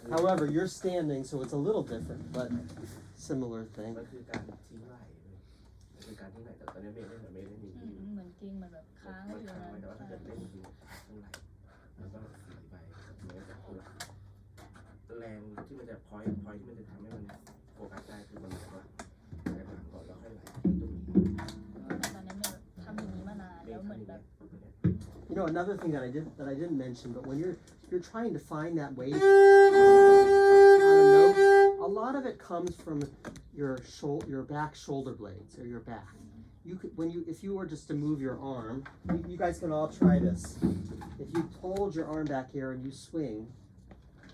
However, you're standing, so it's a little different, but similar thing. มันคือการทิ้งไหล่มันคือการทิ้งไหล่แต่ตอนนี้เมย์เล่นแบบเมย์เล่นอยู่ เหมือนกิ้งมันแบบค้าง มัน อยู่ ค้าง นะ ไว้แต่ว่าถ้าเกิดเล่นจริงทั้งไหล่มันก็สีไปเมย์จะพูดแรงที่มันจะพอยที่มันจะทำให้มันโฟกัสได้คือมันแบบว่าไหลหลังก่อนแล้วค่อยไหลที่ตรงนี้ ตอนนั้นเนี่ยทำอย่างนี้มานานแล้วเหมือนแบบ You know, another thing that I didn't mention, but when you're trying to find that way on a note, a lot of it comes from your back shoulder blades or your back. You could if you were just to move your arm, you guys can all try this. If you hold your arm back here and you swing,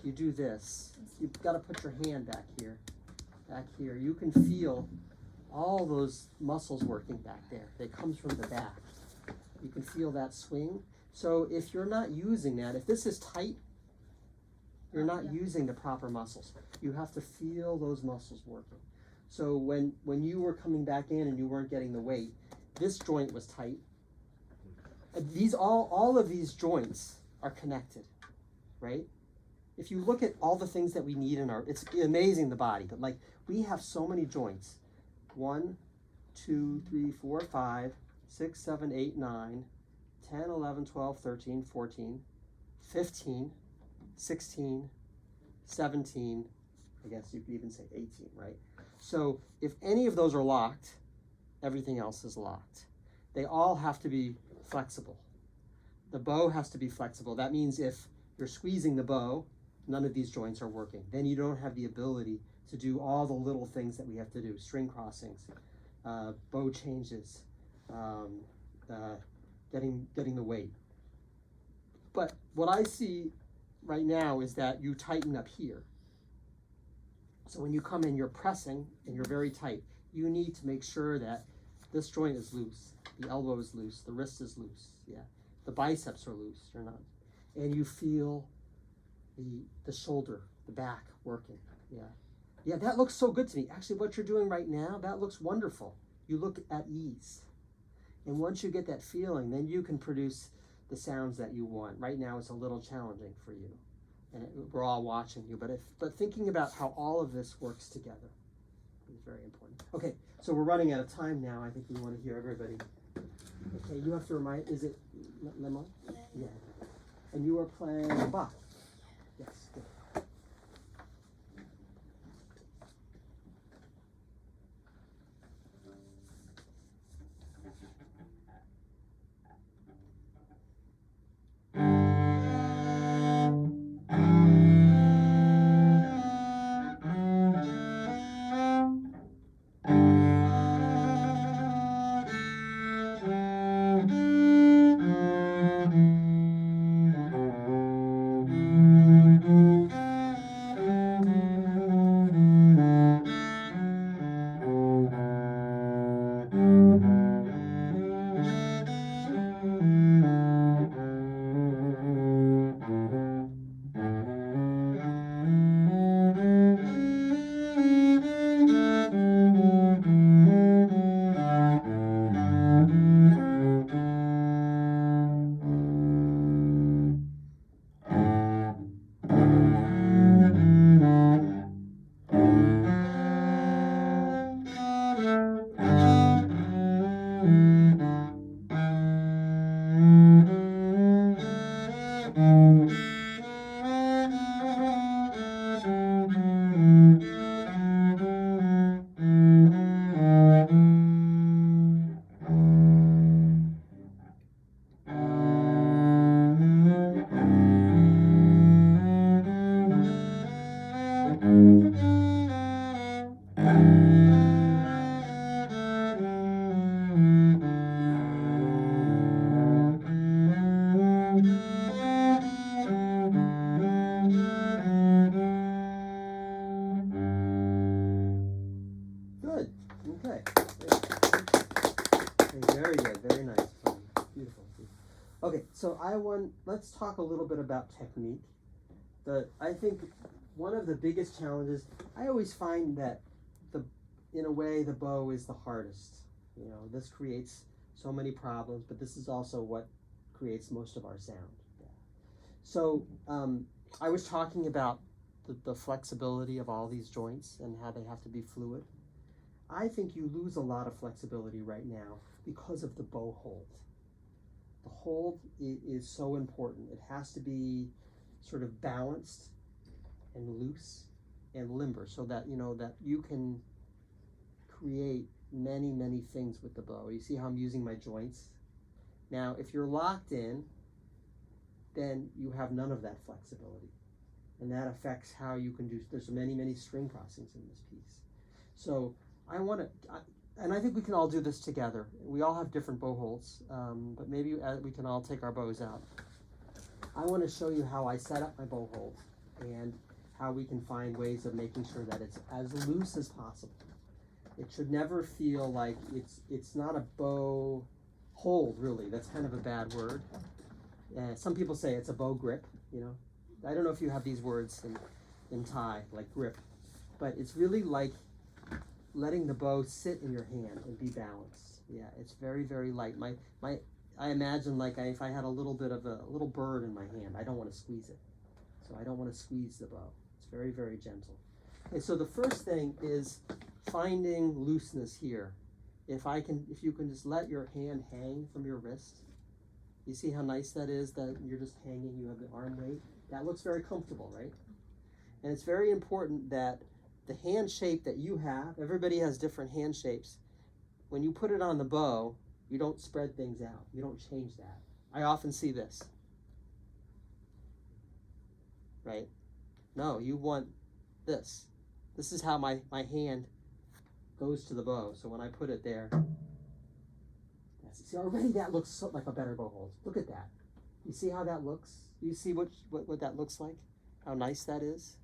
you do this. You've got to put your hand back here. You can feel all those muscles working back there. It comes from the back. You can feel that swing. So if you're not using that, if this is tight, you're not using the proper muscles. You have to feel those muscles working. So when you were coming back in and you weren't getting the weight, this joint was tight. All of these joints are connected, right? If you look at all the things that we need it's amazing the body, but like we have so many joints. 1, 2, 3, 4, 5, 6, 7, 8, 9, 10, 11, 12, 13, 14, 15, 16, 17, I guess you could even say 18, right? So if any of those are locked, everything else is locked. They all have to be flexible. The bow has to be flexible. That means if you're squeezing the bow, none of these joints are working. Then you don't have the ability to do all the little things that we have to do, string crossings, bow changes, getting the weight. But what I see right now is that you tighten up here. So when you come in, you're pressing and you're very tight. You need to make sure that this joint is loose, the elbow is loose, the wrist is loose, the biceps are loose, you're not, and you feel the shoulder, the back working, Yeah, that looks so good to me. Actually, what you're doing right now, that looks wonderful. You look at ease. And once you get that feeling, then you can produce the sounds that you want. Right now, it's a little challenging for you. And we're all watching you. But thinking about how all of this works together is very important. Okay, so we're running out of time now. I think we want to hear everybody. Okay, you have to remind, is it Lemon? Yeah. And you are playing Bach. Yes, good. Good. Okay. Very good. Very nice. Fun. Beautiful. Okay, so let's talk a little bit about technique. I think one of the biggest challenges, I always find that in a way, the bow is the hardest. You know, this creates so many problems, but this is also what creates most of our sound. So I was talking about the flexibility of all these joints and how they have to be fluid. I think you lose a lot of flexibility right now because of the bow hold. The hold is so important. It has to be sort of balanced and loose and limber so that that you can create many things with the bow. You see how I'm using my joints? Now, if you're locked in, then you have none of that flexibility. And that affects how you can do, there's many string crossings in this piece. So and I think we can all do this together. We all have different bow holds, but maybe we can all take our bows out. I want to show you how I set up my bow hold and how we can find ways of making sure that it's as loose as possible. It should never feel like it's not a bow hold, really. That's kind of a bad word. Some people say it's a bow grip, I don't know if you have these words in Thai, like grip, but it's really like letting the bow sit in your hand and be balanced. Yeah, it's very light. I imagine like if I had a little bit of a little bird in my hand, I don't want to squeeze it. So I don't want to squeeze the bow. It's very gentle. Okay, so the first thing is finding looseness here. If you can just let your hand hang from your wrist. You see how nice that is, that you're just hanging, you have the arm weight. That looks very comfortable, right? And it's very important that the hand shape that you have, everybody has different hand shapes. When you put it on the bow, you don't spread things out. You don't change that. I often see this. Right? No, you want this. This is how my hand goes to the bow. So when I put it there, see, already that looks like a better bow hold. Look at that. You see how that looks? You see what that looks like? How nice that is?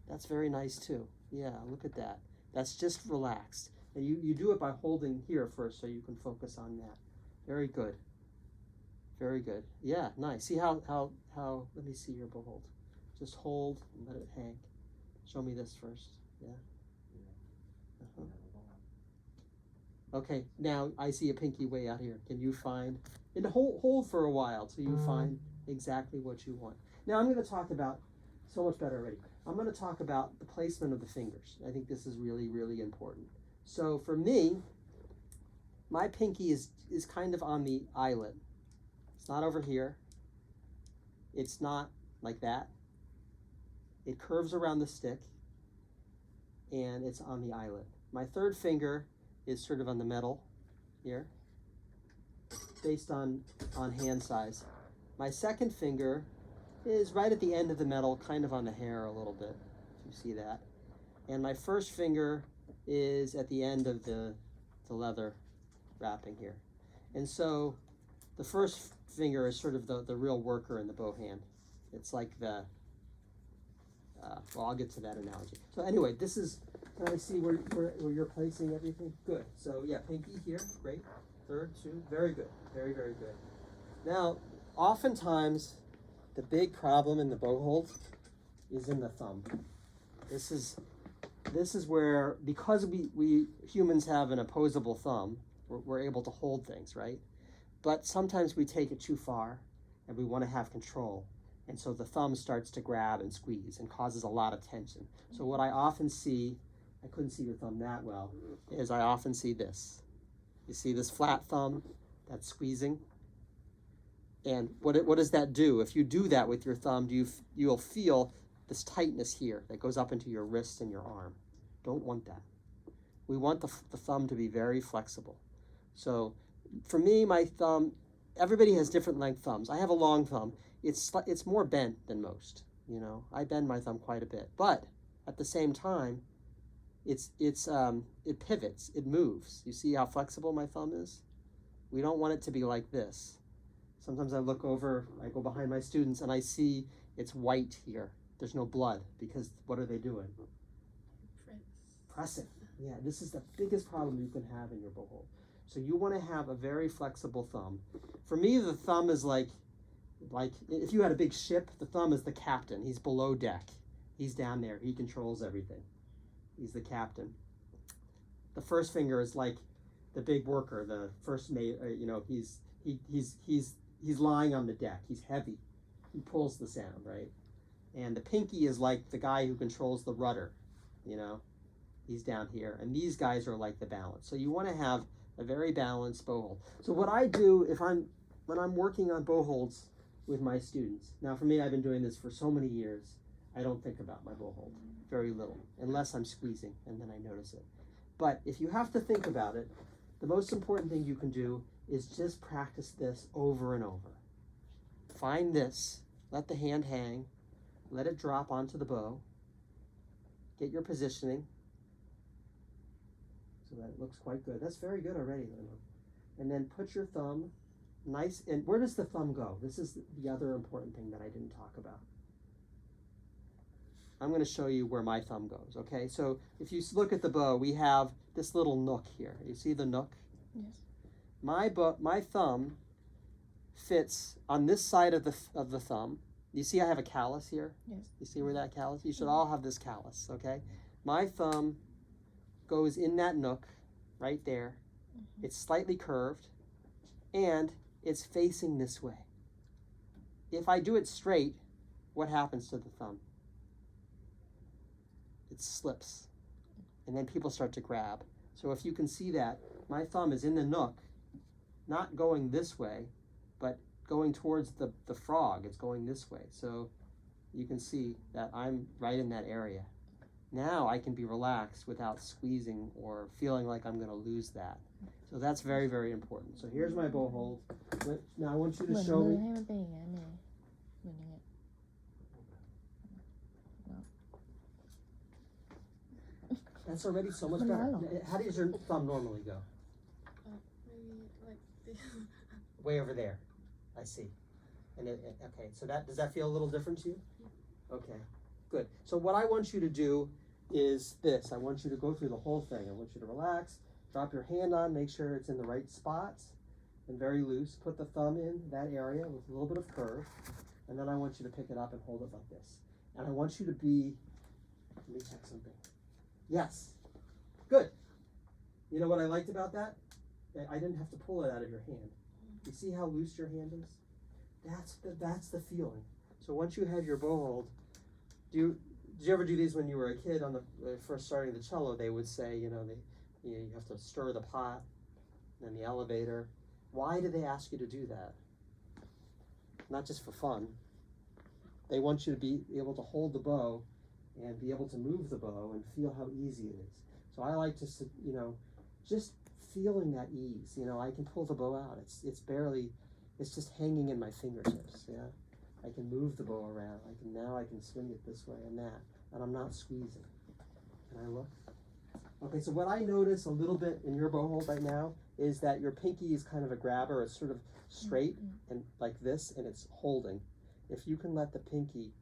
That's very nice too. Yeah, look at that. That's just relaxed. And you do it by holding here first so you can focus on that. Very good. Very good. Yeah, nice. See how let me see your bow hold. Just hold and let it hang. Show me this first. Yeah. Uh-huh. Okay, now I see a pinky way out here. Can you find, and hold for a while till you find exactly what you want. Now I'm going to talk about, so much better already. I'm going to talk about the placement of the fingers. I think this is really important. So for me, my pinky is kind of on the eyelid. It's not over here. It's not like that. It curves around the stick, and it's on the eyelid. My third finger is sort of on the metal here, based on hand size. My second finger is right at the end of the metal, kind of on the hair a little bit, if you see that. And my first finger is at the end of the leather wrapping here. And so the first finger is sort of the real worker in the bow hand. It's like the, well, I'll get to that analogy. So anyway, this is, can I see where you're placing everything? Good. So yeah, pinky here, great. Third, two, very good. Very good. Now, oftentimes, the big problem in the bow hold is in the thumb. This is where, because we humans have an opposable thumb, we're able to hold things, right? But sometimes we take it too far, and we want to have control. And so the thumb starts to grab and squeeze and causes a lot of tension. So what I often see, I couldn't see your thumb that well, is I often see this. You see this flat thumb that's squeezing? And what does that do? If you do that with your thumb, you'll feel this tightness here that goes up into your wrist and your arm. Don't want that. We want the thumb to be very flexible. So for me, my thumb, everybody has different length thumbs. I have a long thumb. It's more bent than most. I bend my thumb quite a bit, but at the same time, it pivots, it moves. You see how flexible my thumb is? We don't want it to be like this. Sometimes I look over, I go behind my students, and I see it's white here. There's no blood, because what are they doing? Pressing. Yeah, this is the biggest problem you can have in your bow hold. So you want to have a very flexible thumb. For me, the thumb is like if you had a big ship, the thumb is the captain. He's below deck. He's down there. He controls everything. He's the captain. The first finger is like the big worker, the first mate. He's lying on the deck. He's heavy. He pulls the sound, right? And the pinky is like the guy who controls the rudder, you know, he's down here. And these guys are like the balance. So you want to have a very balanced bow hold. So what I do when I'm working on bow holds with my students, now for me, I've been doing this for so many years, I don't think about my bow hold, very little, unless I'm squeezing, and then I notice it. But if you have to think about it, the most important thing you can do is just practice this over and over. Find this, let the hand hang, let it drop onto the bow, get your positioning so that it looks quite good. That's very good already, Lilo. And then put your thumb nice, and where does the thumb go? This is the other important thing that I didn't talk about. I'm going to show you where my thumb goes, okay? So if you look at the bow, we have this little nook here. You see the nook? Yes. My thumb fits on this side of the thumb. You see I have a callus here? Yes. You see where that callus? You should all have this callus, okay? My thumb goes in that nook right there. It's slightly curved and it's facing this way. If I do it straight, what happens to the thumb? It slips, and then people start to grab. So if you can see that, my thumb is in the nook, not going this way, but going towards the frog. It's going this way. So you can see that I'm right in that area. Now I can be relaxed without squeezing or feeling like I'm going to lose that. So that's very, very important. So here's my bow hold. Now I want you เหมื to อน show มือ me. ให้มันเป็นอย่างนี้นเลยเหมือนอย่างเงี้ย That's already so much มันร้อน better. เหรอ How does your thumb normally go? Maybe like this. Way over there. I see. And okay, so does that feel a little different to you? Okay, good. So what I want you to do is this. I want you to go through the whole thing. I want you to relax, drop your hand on, make sure it's in the right spots, and very loose. Put the thumb in that area with a little bit of curve, and then I want you to pick it up and hold it like this. And I want you to be, let me check something. Yes, good. You know what I liked about that? I didn't have to pull it out of your hand. You see how loose your hand is? That's the feeling. So once you have your bow hold, did you ever do these when you were a kid on the first starting the cello? They would say, you have to stir the pot, then the elevator. Why do they ask you to do that? Not just for fun. They want you to be able to hold the bow and be able to move the bow and feel how easy it is. So I like to, just feeling that ease. I can pull the bow out. It's just hanging in my fingertips. Yeah, I can move the bow around. I can swing it this way and that, and I'm not squeezing. Can I look? Okay, so what I notice a little bit in your bow hold right now is that your pinky is kind of a grabber. It's sort of straight and like this, and it's holding. If you can let the pinky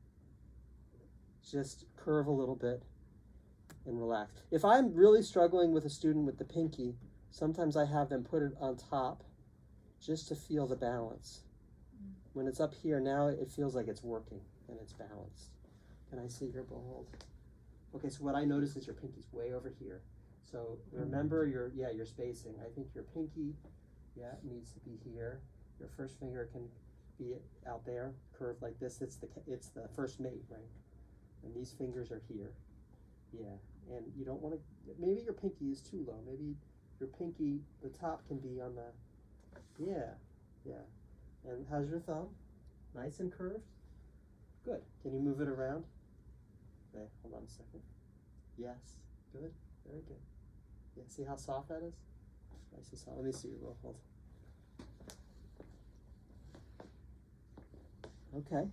just curve a little bit and relax. If I'm really struggling with a student with the pinky, sometimes I have them put it on top just to feel the balance. When it's up here, now it feels like it's working and it's balanced. Can I see your bow hold? Okay, so what I notice is your pinky's way over here. So remember your spacing. I think your pinky, needs to be here. Your first finger can be out there, curved like this. It's the first mate, right? And these fingers are here. Yeah, and you don't want to, maybe your pinky is too low. Maybe your pinky, the top can be on the, yeah. And how's your thumb? Nice and curved? Good. Can you move it around? Okay, hold on a second. Yes, good, very good. Yeah, see how soft that is? Nice and soft. Let me see your bow hold. Okay,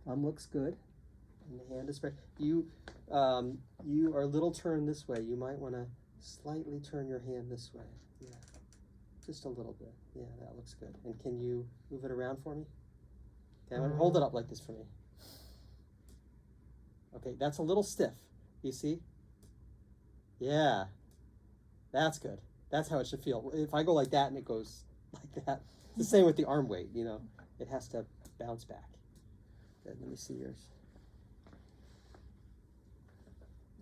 thumb looks good. And the hand is spread. You are a little turned this way. You might want to slightly turn your hand this way. Yeah, just a little bit. Yeah, that looks good. And can you move it around for me? Okay, hold it up like this for me. Okay, that's a little stiff. You see? Yeah, that's good. That's how it should feel. If I go like that and it goes like that, it's the same with the arm weight. It has to bounce back. Good. Let me see yours.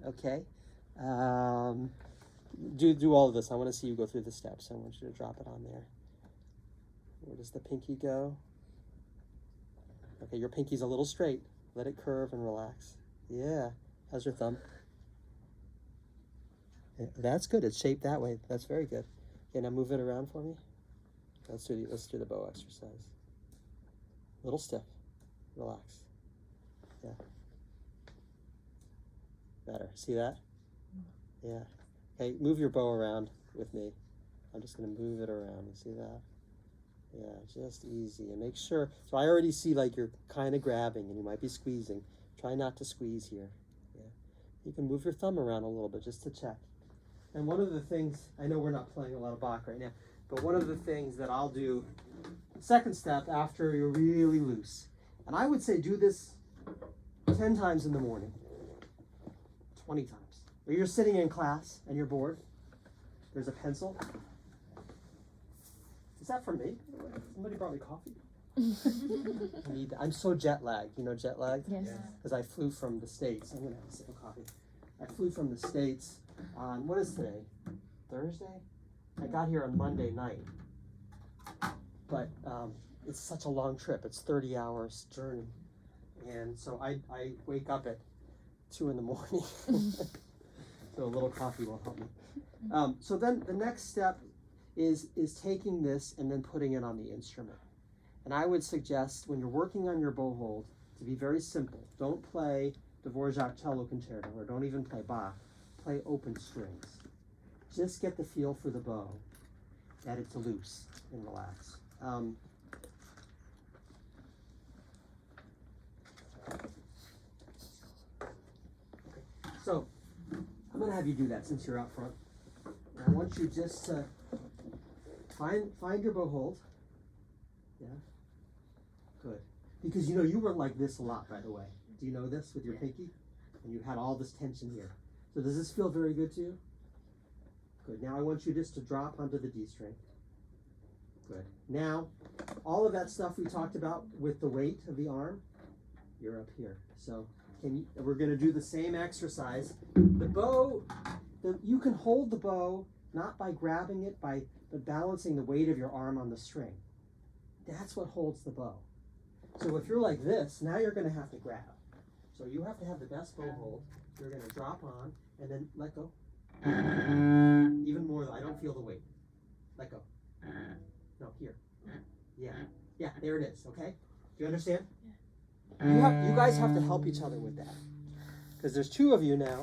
Okay, do all of this. I want to see you go through the steps. I want you to drop it on there. Where does the pinky go? Okay, your pinky's a little straight. Let it curve and relax. Yeah. How's your thumb? Yeah, that's good. It's shaped that way. That's very good. Okay, now move it around for me. Let's do the bow exercise. A little stiff. Relax. Yeah. Better. See that? Yeah. Okay, move your bow around with me. I'm just going to move it around. You see that? Yeah, just easy. And make sure. So I already see like you're kind of grabbing and you might be squeezing. Try not to squeeze here. Yeah. You can move your thumb around a little bit just to check. And one of the things, I know we're not playing a lot of Bach right now, but one of the things that I'll do, second step after you're really loose, and I would say do this 10 times in the morning, 20 times. Or you're sitting in class and you're bored, there's a pencil. Is that for me? Somebody brought me coffee. I'm so jet lagged. You know jet lag? Yes. Because I flew from the States. I'm going to have a sip of coffee. I flew from the States on, what is today? Thursday? I got here on Monday night. But it's such a long trip. It's 30 hours journey. And so I wake up at 2 in the morning. So a little coffee will help me. So then the next step is taking this and then putting it on the instrument. And I would suggest when you're working on your bow hold to be very simple. Don't play Dvorak Cello Concerto or don't even play Bach. Play open strings. Just get the feel for the bow, that it's loose and relax. So I'm going to have you do that since you're out front. And I want you just to find your bow hold. Yeah. Good. Because you know you were like this a lot, by the way. Do you know this with your pinky? And you had all this tension here. So does this feel very good to you? Good. Now I want you just to drop onto the D string. Good. Now, all of that stuff we talked about with the weight of the arm, you're up here. So we're going to do the same exercise. The bow, you can hold the bow not by grabbing it, but balancing the weight of your arm on the string. That's what holds the bow. So if you're like this, now you're going to have to grab. So you have to have the best bow hold. You're going to drop on and then let go. Even more, I don't feel the weight. Let go. No, here. Yeah, there it is, okay? Do you understand? Yeah. You guys have to help each other with that. Because there's 2 of you now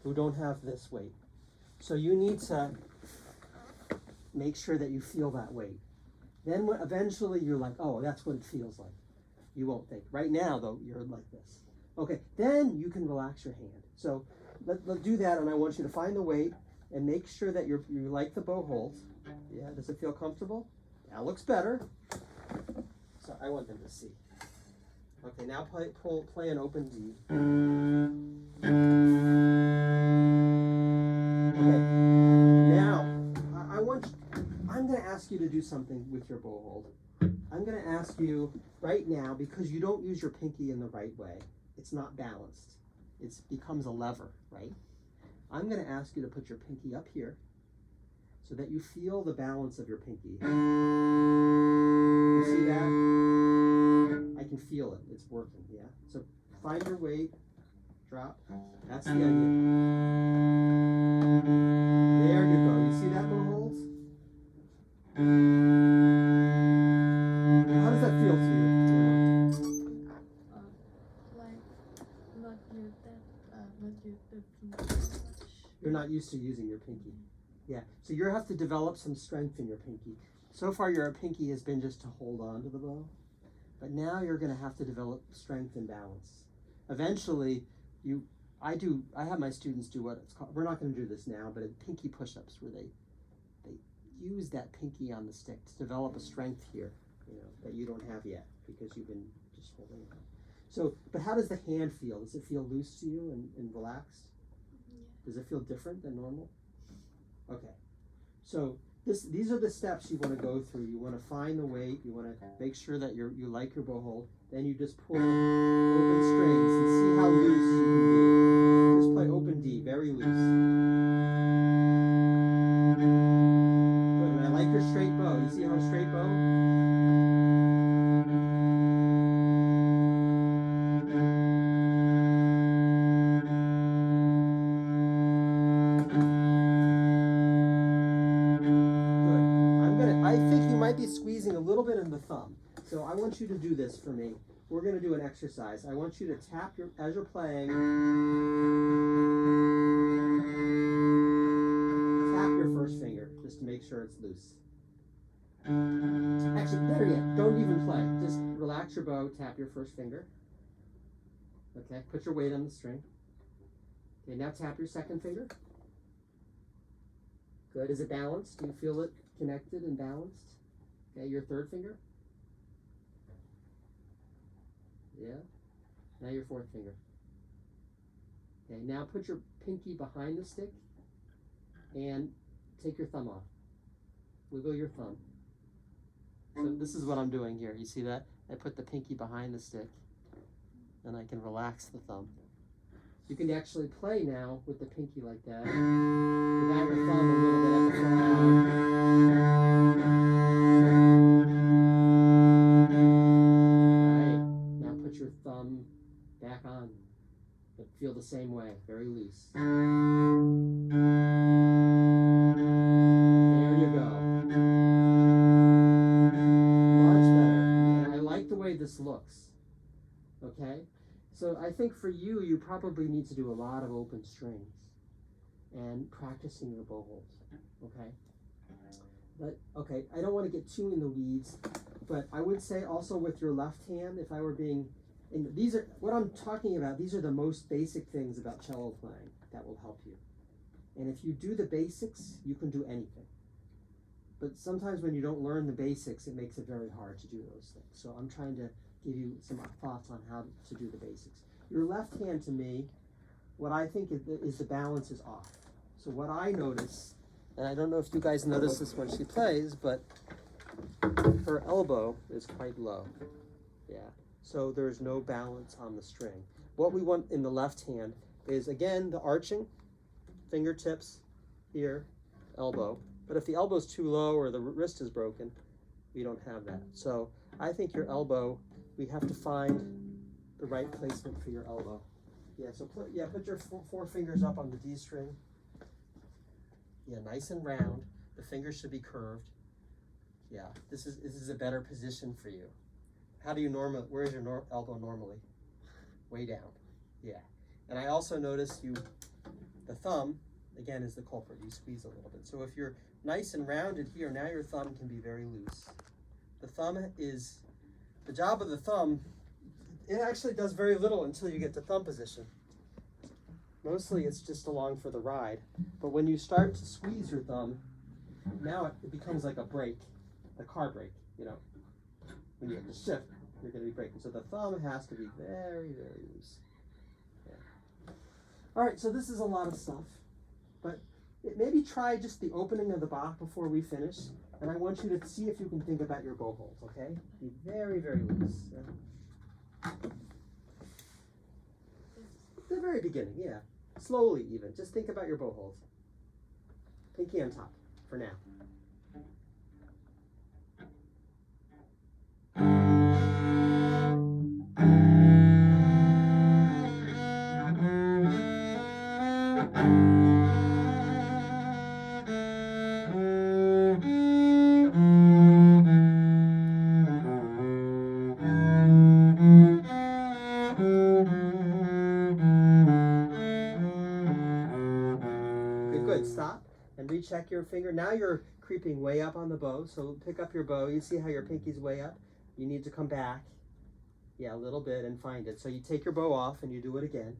who don't have this weight. So you need to make sure that you feel that weight. Then eventually you're like, oh, that's what it feels like. You won't think. Right now, though, you're like this. Okay, then you can relax your hand. So let's do that, and I want you to find the weight and make sure that you like the bow hold. Yeah, does it feel comfortable? That looks better. So I want them to see. Okay, now play an open D. Okay, now I'm going to ask you to do something with your bow hold. I'm going to ask you right now, because you don't use your pinky in the right way, it's not balanced. It becomes a lever, right? I'm going to ask you to put your pinky up here so that you feel the balance of your pinky. You see that? I can feel it. It's working, yeah? So find your weight, drop. That's the idea. There you go. You see that bow holds? How does that feel to you? Like not use the pinky much. You're not used to using your pinky. Yeah, so you have to develop some strength in your pinky. So far your pinky has been just to hold on to the bow, but now you're going to have to develop strength and balance. Eventually, I have my students do what it's called, we're not going to do this now, but pinky push-ups where they use that pinky on the stick to develop a strength here, that you don't have yet because you've been just holding it. So, but how does the hand feel? Does it feel loose to you and relaxed? Yeah. Does it feel different than normal? Okay, so these are the steps you want to go through. You want to find the weight. You want to make sure that you like your bow hold. Then you just pull open strings and see how loose you can be. Just play open D, very loose. Good, and I like your straight bow. You see how straight bow? might be squeezing a little bit in the thumb. So I want you to do this for me. We're going to do an exercise. I want you to tap your, as you're playing, tap your first finger just to make sure it's loose. Actually, better yet, don't even play. Just relax your bow, tap your first finger. Okay, put your weight on the string. Okay, now tap your second finger. Good. Is it balanced? Do you feel it connected and balanced? Okay, your third finger. Yeah. Now your fourth finger. Okay, now put your pinky behind the stick and take your thumb off. Wiggle your thumb. So this is what I'm doing here. You see that? I put the pinky behind the stick and I can relax the thumb. You can actually play now with the pinky like that. Without your thumb a little bit at the front. Right. Now put your thumb back on. But feel the same way, very loose. There you go. Much better. And I like the way this looks. Okay? So I think for you, you probably need to do a lot of open strings and practicing your bow holds, okay? But, okay, I don't want to get too in the weeds, but I would say also with your left hand, if I were being, and these are, what I'm talking about, these are the most basic things about cello playing that will help you. And if you do the basics, you can do anything. But sometimes when you don't learn the basics, it makes it very hard to do those things. So I'm trying to give you some thoughts on how to do the basics. Your left hand, to me, what I think is the balance is off. So what I notice, and I don't know if you guys notice this when she plays, but her elbow is quite low. Yeah. So there's no balance on the string. What we want in the left hand is, again, the arching, fingertips here, elbow. But if the elbow's too low or the wrist is broken, we don't have that. So I think your elbow, we have to find the right placement for your elbow. Yeah, so put your four fingers up on the D string. Yeah, nice and round. The fingers should be curved. Yeah, this is a better position for you. How do you where's your elbow normally? Way down. Yeah. And I also notice the thumb, again, is the culprit. You squeeze a little bit. So if you're nice and rounded here, now your thumb can be very loose. The job of the thumb, it actually does very little until you get to thumb position. Mostly it's just along for the ride. But when you start to squeeze your thumb, now it becomes like a brake, a car brake, you know. When you have to shift, you're going to be braking. So the thumb has to be very, very loose. Yeah. All right, so this is a lot of stuff. But maybe try just the opening of the Bach before we finish. And I want you to see if you can think about your bow holds, okay? Be very, very loose. The very beginning, yeah. Slowly even. Just think about your bow holds. Pinky on top for now. Good. Stop and recheck your finger. Now you're creeping way up on the bow, so pick up your bow. You see how your pinky's way up? You need to come back, yeah, a little bit and find it. So you take your bow off and you do it again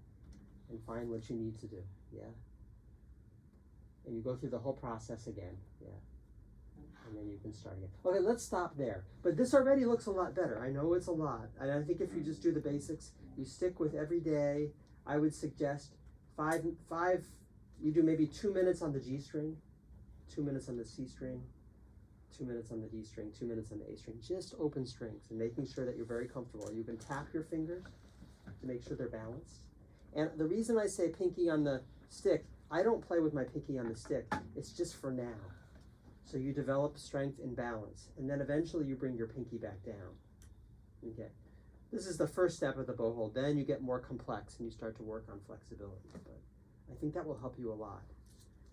and find what you need to do, yeah? And you go through the whole process again, yeah? And then you can start again. Okay, let's stop there. But this already looks a lot better. I know it's a lot. And I think if you just do the basics, you stick with every day, I would suggest you do maybe 2 minutes on the G string, 2 minutes on the C string, 2 minutes on the D string, 2 minutes on the A string. Just open strings and making sure that you're very comfortable. You can tap your fingers to make sure they're balanced. And the reason I say pinky on the stick, I don't play with my pinky on the stick. It's just for now. So you develop strength and balance. And then eventually you bring your pinky back down. Okay. This is the first step of the bow hold. Then you get more complex and you start to work on flexibility. But I think that will help you a lot.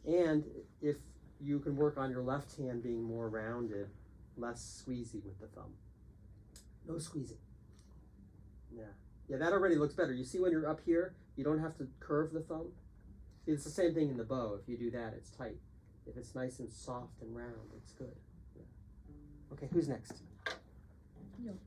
And if you can work on your left hand being more rounded, less squeezy with the thumb. No squeezing. Yeah. Yeah, that already looks better. You see when you're up here, you don't have to curve the thumb. It's the same thing in the bow. If you do that, it's tight. If it's nice and soft and round, it's good. Yeah. Okay, who's next? You.